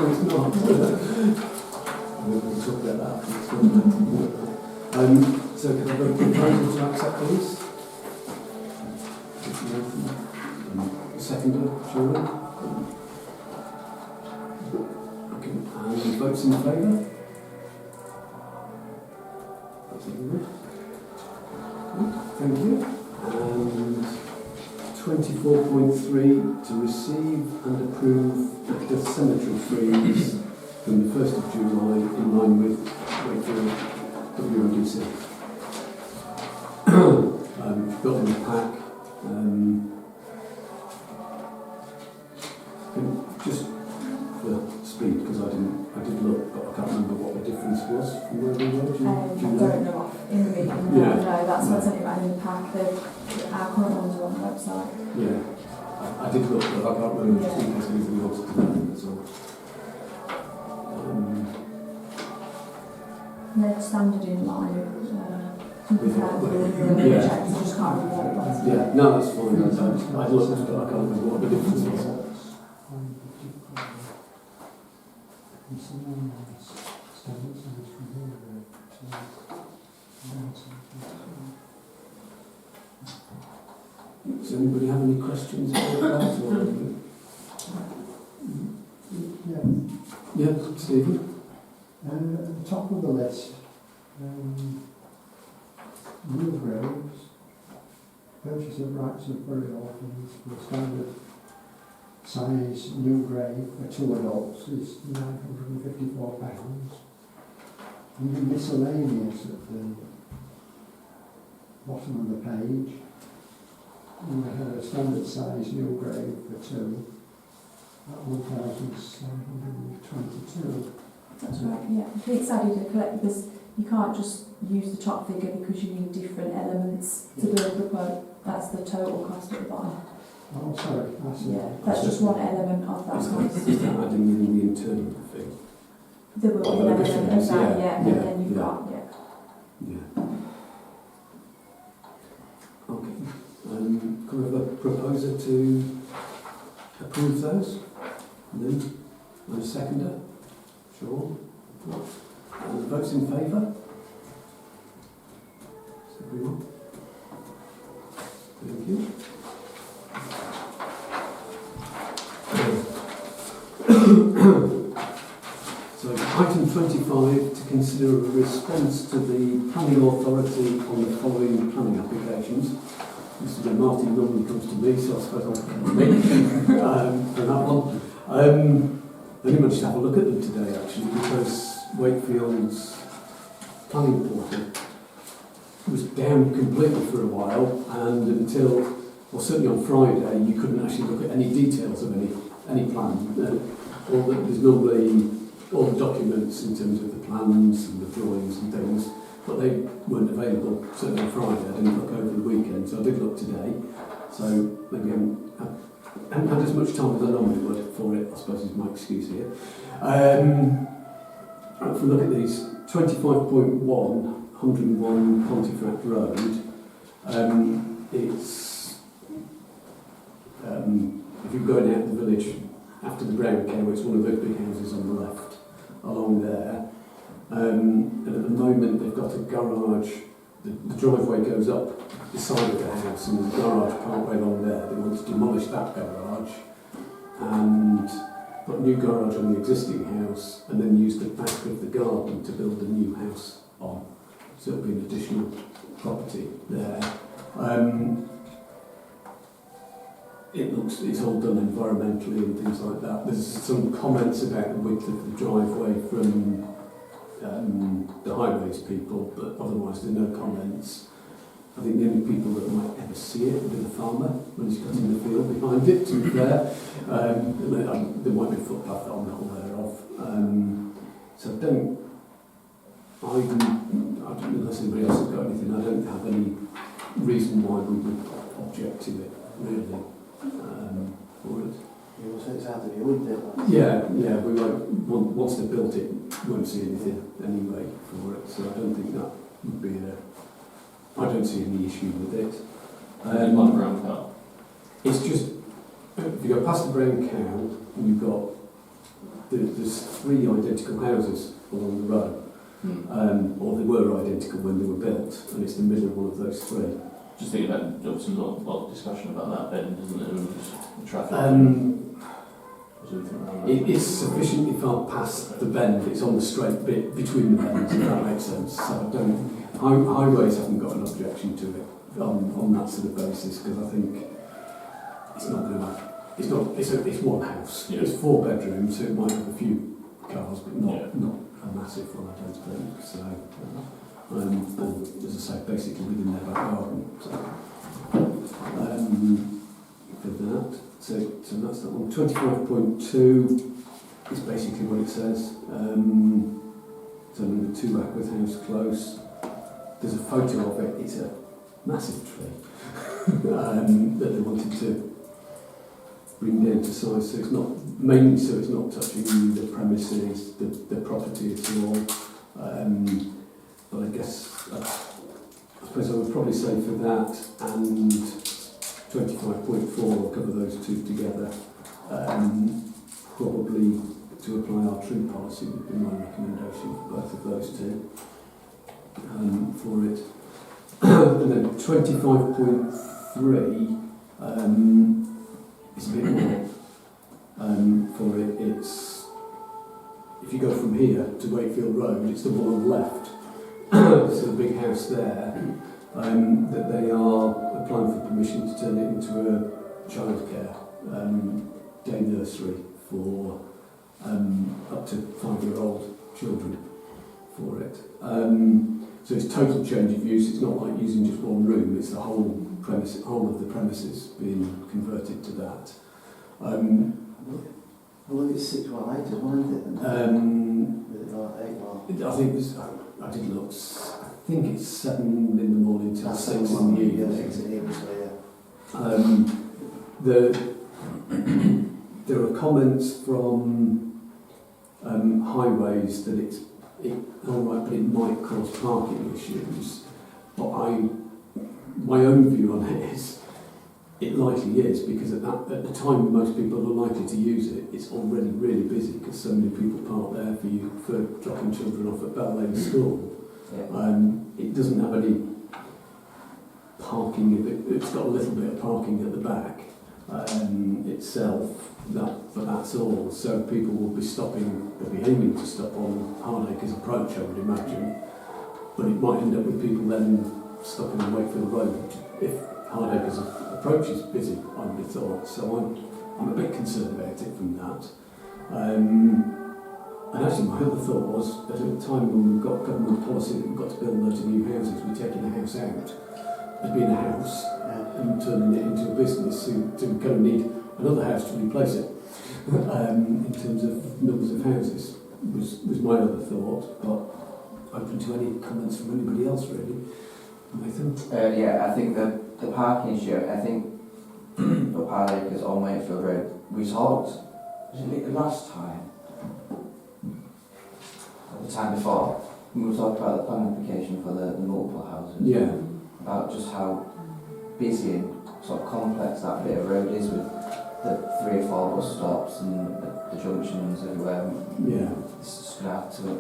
sure it's not. We'll talk about that. So can I have a proposal to accept these? Seconder, Sharon? Okay, and votes in favour? That's good. Thank you. And 24.3 to receive and approve the cemetery fees from the 1st of July in line with Wakefield WNDC. Got in the pack. Just for speed, because I did look, but I can't remember what the difference was from where we were. Do you I know? don't know in the meeting. Yeah. No, that's what's only ran in the pack. Our current ones are on the website. Yeah, I did look, but I can't remember Yeah. in case anything else to know. That's all. They're standard in line with With checks. yeah. I just can't remember what it was. Yeah, no, that's fine. I looked, but I can't remember what the difference was. Does anybody have any questions about that? Yeah, Stephen? At the top of the list, new graves, purchase of rights of burial orphans for a standard size new grave for 2 adults is £954. And the miscellaneous at the bottom of the page, we have a standard size new grave for 2 at 1,722. That's right, yeah. It's added a collect because you can't just use the top figure because you need different elements to do a proposal. That's the total cost at the bottom. Oh, sorry, that's it. Yeah, that's just one element of that cost. Is that adding in the internal thing? There will be an element of that, yeah, and then you've got, Yeah. Okay. Can we have a proposer to approve those? And then a seconder? Sure. And votes in favour? Is everyone? Thank you. So item 25, to consider a response to the planning authority on the following planning applications. Mr. Martin normally comes to me, so I suppose I'll come to me for that one. I only managed to have a look at them today actually, because Wakefield's planning portal was down completely for a while, and until, well, certainly on Friday, you couldn't actually look at any details of any plan. There's normally all the documents in terms of the plans and the drawings and things, but they weren't available certainly on Friday. I didn't look over the weekend, so I did look today. So maybe I haven't had as much time as I normally would for it, I suppose is my excuse here. If we look at these, 25.1, 101 Pontefract Road, it's if you're going out of the village after the brown cow, it's one of those big houses on the left along there. And at the moment they've got a garage, the driveway goes up the side of the house and there's a garage part way along there. They want to demolish that garage and put a new garage on the existing house and then use the back of the garden to build a new house on. So it'll be an additional property there. It's all done environmentally and things like that. There's some comments about the width of the driveway from the highways people, but otherwise there are no comments. I think the only people that might ever see it would be the farmer when he's cutting the field behind it, to be fair. There might be a footpath that I'm not aware of. So unless anybody else has got anything, I don't have any reason why we would object to it, really, for it. It's out of the wood there. Yeah, we won't, once they've built it, we won't see anything anyway for it, so I don't think that would be I don't see any issue with it. One brown cow. It's just, if you go past the brown cow, and you've got there's 3 identical houses along the road, or they were identical when they were built, and it's the middle of one of those 3. Just thinking about, obviously, a lot of discussion about that bend, isn't there? And just the traffic. What do you think around that? It is sufficiently far past the bend. It's on the straight bit between the bends, if that makes sense. So I don't. Highways haven't got an objection to it on that sort of basis, because I think it's not going to. It's one house. Yeah. It's 4 bedrooms, so it might have a few cars, but not Yeah. not a massive one, I don't think. So, and as I say, basically within their back garden. So, for that, so that's that one. 25.2 is basically what it says. So number 2 Ackworth House Close. There's a photo of it. It's a massive tree that they wanted to bring down to size. So it's not mainly so it's not touching the premises, the property at all. But I guess I suppose I would probably say for that and 25.4, I'll cover those 2 together. Probably to apply our tree policy would be my recommendation for both of those 2 for it. And then 25.3 is a bit more for it. It's if you go from here to Wakefield Road, it's the one on the left. It's a big house there that they are applying for permission to turn it into a childcare day nursery for up to 5-year-old children for it. So it's total change of use. It's not like using just one room. It's the whole of the premises being converted to that. Well, it's 6 or 8 as well, isn't it? I think I did look. I think it's 7 in the morning till 6 in the evening. Yeah, 6 in the evening, so yeah. There are comments from highways that it's all right, but it might cause parking issues. But my own view on it is it likely is, because at the time most people are likely to use it, it's already really busy because so many people park there for dropping children off at Bell Lane School. Yeah. It doesn't have any parking. It's got a little bit of parking at the back itself, but that's all. So people will be stopping, they'll be aiming to stop on Hardacre's approach, I would imagine. But it might end up with people then stopping on Wakefield Road if Hardacre's approach is busy, I would have thought. So I'm a bit concerned about it from that. And actually my other thought was that at the time when we've got government policy that we've got to build loads of new houses, we're taking a house out as being a house and turning it into a business to kind of need another house to replace it in terms of numbers of houses was my other thought, but open to any comments from anybody else really. Nathan? Yeah, I think the parking issue, I think the Parish on Wakefield Road, we talked, was it last time? Or the time before, we were talking about the planning application for the multiple houses. Yeah. About just how busy and sort of complex that bit of road is with the 3 or 4 bus stops and the junctions everywhere. Yeah. It's just going to add to the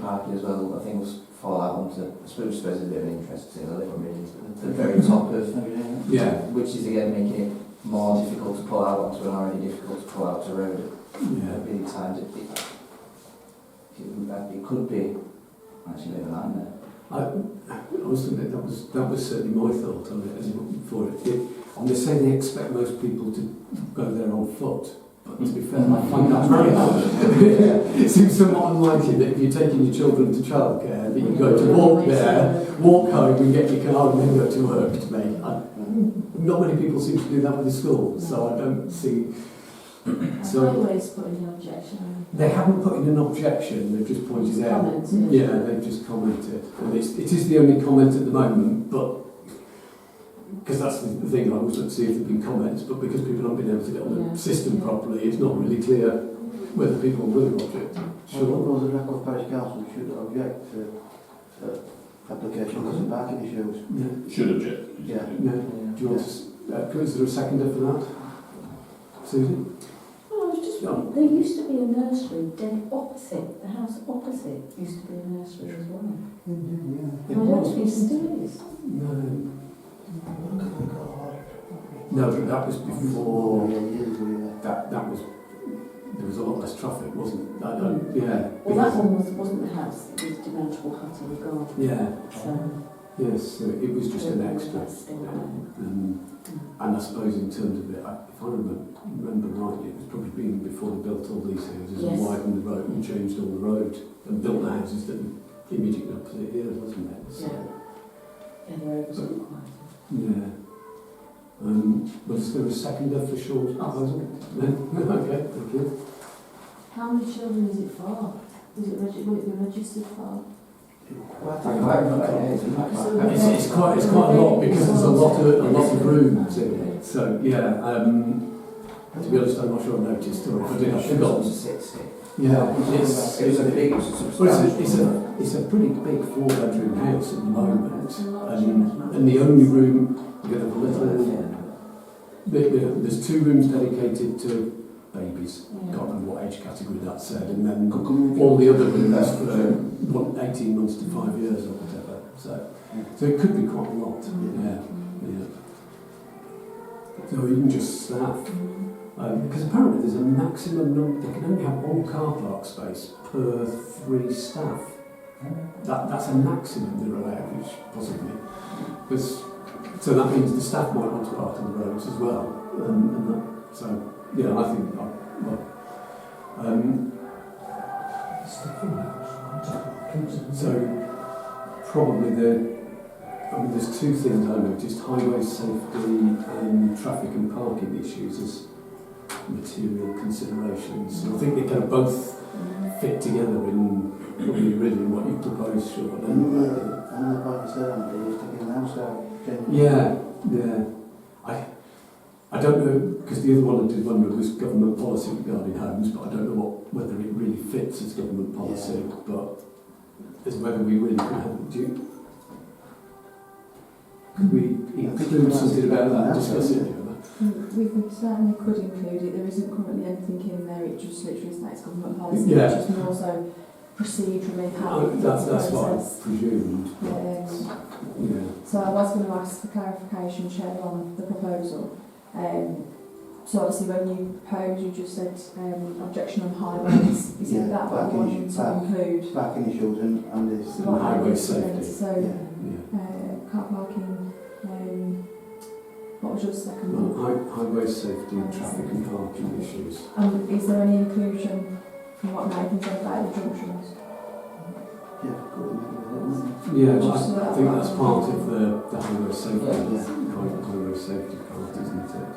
parking as well. I think we'll fall out onto, I suppose there's a bit of an interest in the living rooms at the very top of, which is again making it more difficult to pull out onto an already difficult to pull out to road. Yeah. At many times it could be actually a bit of a nightmare. I was thinking that was certainly my thought on it as for it. And they say they expect most people to go there on foot, but to be fair, I find that very hard. It seems somewhat unlikely that if you're taking your children to childcare, that you go to walk there, walk home and get your car and then go to work. To me, not many people seem to do that with the school, so I don't see. So Highways put in an objection. They haven't put in an objection, they've just pointed out. Yeah, they've just commented. And it is the only comment at the moment, but because that's the thing, I was going to see if there have been comments, but because people haven't been able to get on the system properly, it's not really clear whether people will object. Sure. Well, the Ackworth Parish Council should object to application because of parking issues. Yeah. Should object. Yeah. Do you want to, is there a seconder for that? Susan? Oh, I was just there used to be a nursery dead opposite, the house opposite used to be a nursery as well. Yeah. I don't think it still is. No. No, but that was before. That was. There was a lot less traffic, wasn't that? Yeah. Well, that one wasn't the house, it was demonstrable hut in the garden. Yeah. So, Yes, so it was just an extra. that's still there. And I suppose in terms of it, if I remember rightly, it was probably been before they built all these houses Yes. and widened the road and changed all the road and built the houses that were immediately opposite here, wasn't it? So, Yeah, the road wasn't quite. yeah. Was there a seconder for Shaw's proposal? No? Okay, thank you. How many children is it for? Will it be registered for? It's quite a lot because there's a lot of rooms in it. So yeah, to be honest, I'm not sure I noticed or if I did, I forgot. 60. Yeah, it's a pretty big 4-bedroom house at the moment, and the only room you have a little. There's 2 rooms dedicated to babies. Can't remember what age category that said, and then all the other rooms for 18 months to 5 years or whatever. So it could be quite a lot. Yeah. So even just staff. Because apparently there's a maximum number, they can only have 1 car park space per 3 staff. That's a maximum they're allowed, which possibly. So that means the staff might want to park on the roads as well. So, yeah, I think, so probably there's 2 things I noticed: highway safety and traffic and parking issues as material considerations. And I think they kind of both fit together in probably really what you proposed, Sean. And like you said, Andy, is taking the house out. Yeah. I don't know, because the other one I did wonder was government policy regarding homes, but I don't know whether it really fits as government policy, but as whether we really can have it. Could we include something about that and discuss it? We certainly could include it. There isn't currently anything in there. It just literally states government policy, Yeah. which is more so procedurally how That's what I process. presumed. Yeah. So I was going to ask for clarification, Chair, on the proposal. So obviously when you propose, you just said objection on highways. Is it that what you want to include? Parking issues and this. So what highway highways safety. So car parking. What was your second one? Highway safety and traffic and parking issues. Is there any inclusion from what Nathan said about the junctions? Yeah, I think that's part of the highway safety. Highway safety part, isn't it?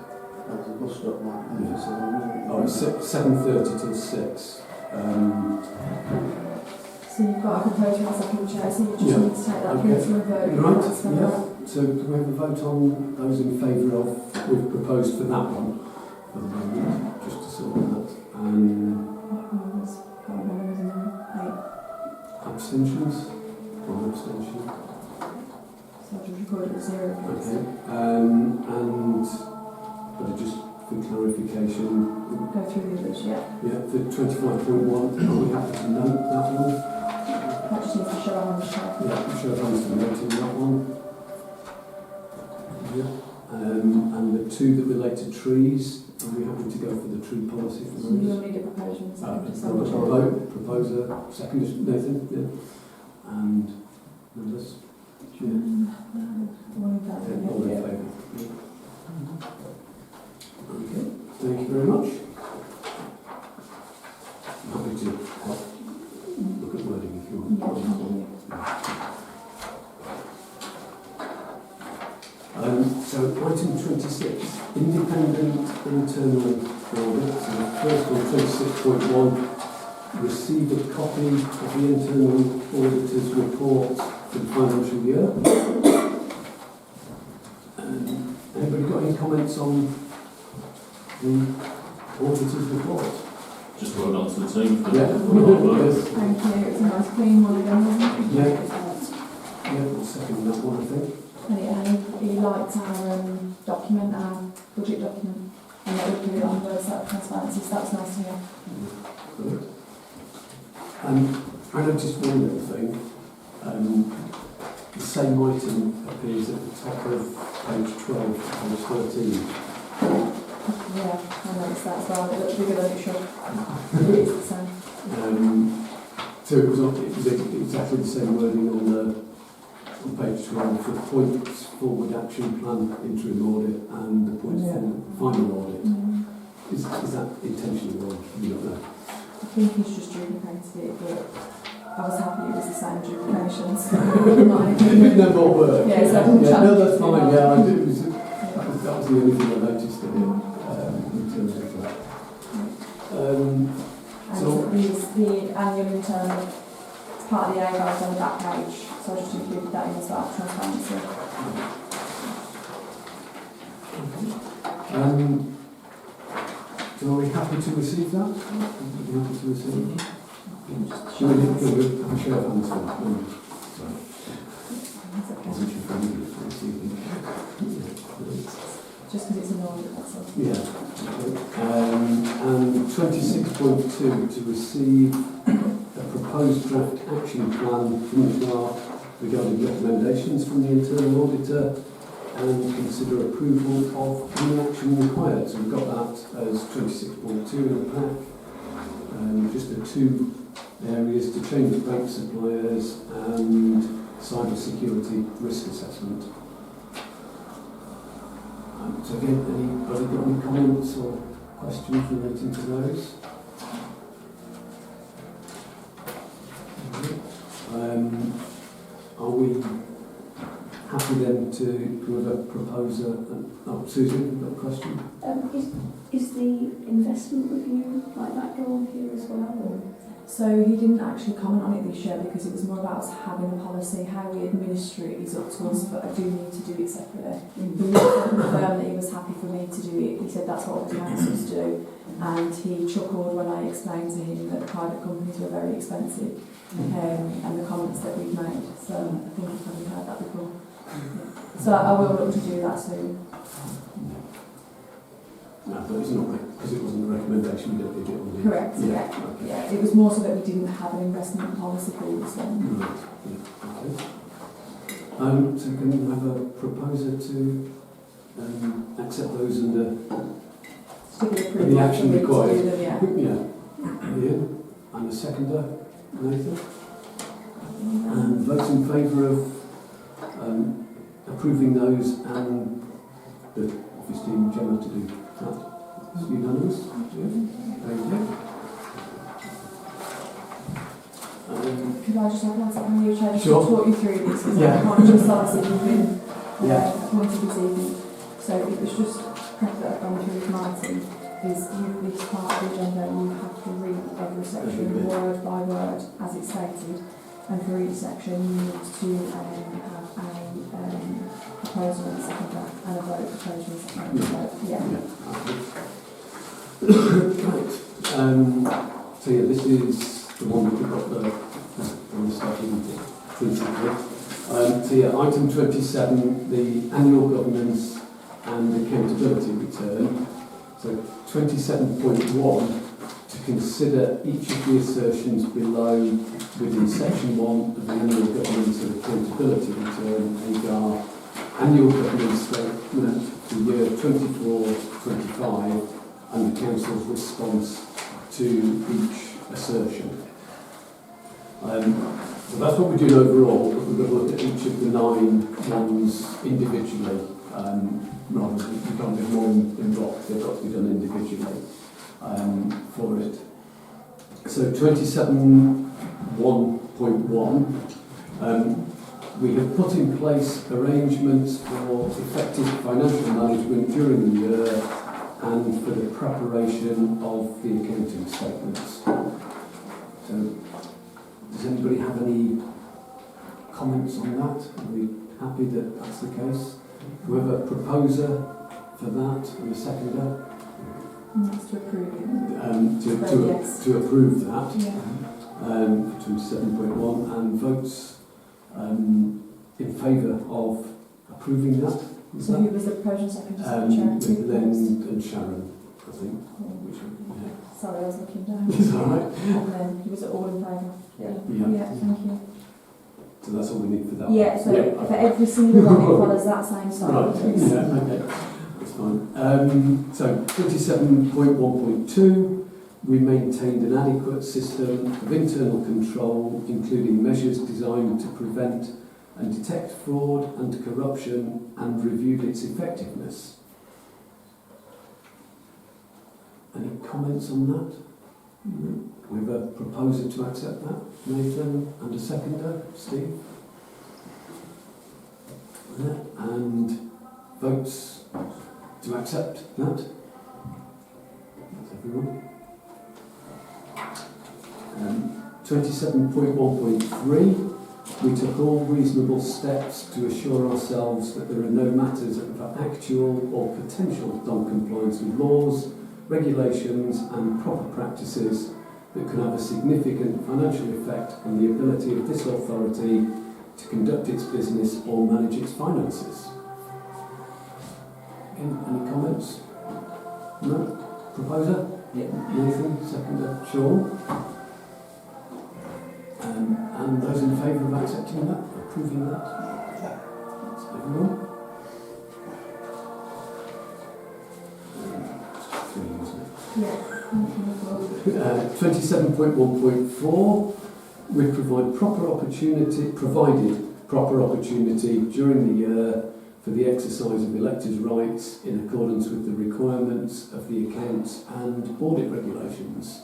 That's a bus stop, like, Yeah. Oh, it's 7:30 till 6. So you've got a proposal for second, Chair, so you just need to take that through to a vote. Right, That's for yeah. that. So can we have a vote on those in favour of what we've proposed for that one for the moment, just to sort that. Abstentions? One abstention. So I'll just record it as 0. Okay. But just for clarification, Go through the others, yeah. yeah, for 25.1, are we happy to note that one? That just needs to show on the chart. Yeah, show of hands for noting that one. Yeah. And the 2 that relate to trees, are we happy to go for the tree policy for So those? you'll need a proposal. Proposer, second, Nathan, yeah. And members? Yeah. One of that, Yeah, all in yeah. favour? Yeah. Okay, thank you very much. I'm happy to look at wording if you want. Yeah, thank you. So item 26, independent internal audit. So the first one, 26.1, receive a copy of the internal auditor's report for the financial year. Anybody got any comments on the auditor's report? Just well done to the team for Yeah. yes. Thank you. It's a nice clean one again, wasn't it? Yeah, we'll second that one, I think. And he liked our document, our budget document. and that would put it on the website of transparency, so that's nice to hear. Good. I noticed one little thing. The same item appears at the top of page 12, page 13. Yeah, I noticed that as well. It looks bigger than it should. It is the same. So it was exactly the same wording on page 12 for points forward action plan interim audit and the points forward final audit. Is that intentionally wrong? You don't know. I think he's just duplicated it, but I was happy it was the same duplications. No more work. Yeah, so I didn't no, that's challenge fine. it. Yeah, I did. That was the only thing I noticed in it in terms of that. And the annual internal part of the A guide on the back page, so I just included that in as well, transparency. So are we happy to receive that? Are we happy to receive it? Should we have a show of hands for that? Sorry. Wasn't sure if I needed to receive it. Just because it's an audit, that's all. Yeah. And 26.2, to receive a proposed draft action plan from the clerk regarding recommendations from the internal auditor and consider approval of any action required. So we've got that as 26.2 in the pack. Just the two areas to change bank suppliers and cyber security risk assessment. So again, anybody got any comments or questions relating to those? Are we happy then to have a proposer? Susan, you've got a question? Is the investment review like that go on here as well? Or? So he didn't actually comment on it this year because it was more about us having a policy. How we administer it is up to us, but I do need to do it separately. He confirmed that he was happy for me to do it. He said that's what all the councils do, and he chuckled when I explained to him that private companies were very expensive, and the comments that we've made. So I think you've probably heard that before. Yeah. So I will look to do that soon. No, but it's not because it wasn't a recommendation. We don't need it on the Correct. Yeah. Okay. Yeah. It was more so that we didn't have an investment policy previously. Right. Yeah. Okay. So can we have a proposer to accept those and the action required? Yeah. Ian, and a seconder, Nathan. And vote in favour of approving those and the office team Gemma to do that. It's unanimous. Thank you. Could I just have one second, you Chair, just Sure. to talk you through this? Because Yeah. I can't just obviously you've been Yeah. appointed this evening. So it was just prep that I've gone through with Martin, is this part of the agenda, you have to read every section word by word as it's stated. And for each section you need to have a proposal and a seconder and a vote, proposal and a seconder vote. Yeah. Right. So yeah, this is the one that we've got on the starting principle. So yeah, item 27, the annual governance and accountability return. So 27.1, to consider each of the assertions below within section 1 of the annual governance and accountability return, AGAR, annual governance statement for the year 24-25 and the council's response to each assertion. So that's what we're doing overall, but we're going to look at each of the 9 ones individually, rather than we can't do them all in blocks, they've got to be done individually for it. So 27.1.1, we have put in place arrangements for effective financial management during the year and for the preparation of the accounting statements. So, does anybody have any comments on that? Are we happy that that's the case? Do we have a proposer for that and a seconder? That's to approve it. Yes. To approve that. Yeah. 27.1 and votes in favour of approving that. So who was the proposal second? Len and Sharon. I think. Which, yeah. Sorry, I was looking down. It's all right. And then he was all in favour. Yeah. Yeah. Thank you. So that's all we need for that. Yeah, so Yeah. for every single one it follows that same style. Right, yeah, okay, that's fine. So 27.1.2, we maintained an adequate system of internal control, including measures designed to prevent and detect fraud and corruption, and reviewed its effectiveness. Any comments on that? No. We have a proposer to accept that, Nathan, and a seconder, Steve. And votes to accept that. That's everyone. 27.1.3, we took all reasonable steps to assure ourselves that there are no matters of actual or potential non-compliance with laws, regulations and proper practices that could have a significant financial effect on the ability of this authority to conduct its business or manage its finances. Any comments? No? Proposer? Yeah. Nathan, seconder, Sean. And those in favour of accepting that, approving that? That's everyone. Yeah. 27.1.4, we provided proper opportunity during the year for the exercise of electors' rights in accordance with the requirements of the accounts and audit regulations,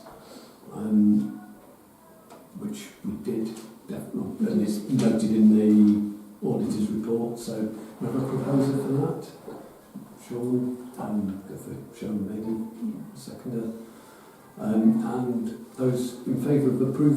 which we did definitely, and it's noted in the auditor's report. So we have a proposer for that. Sean, go for Sean, maybe seconder. And those in favour of approving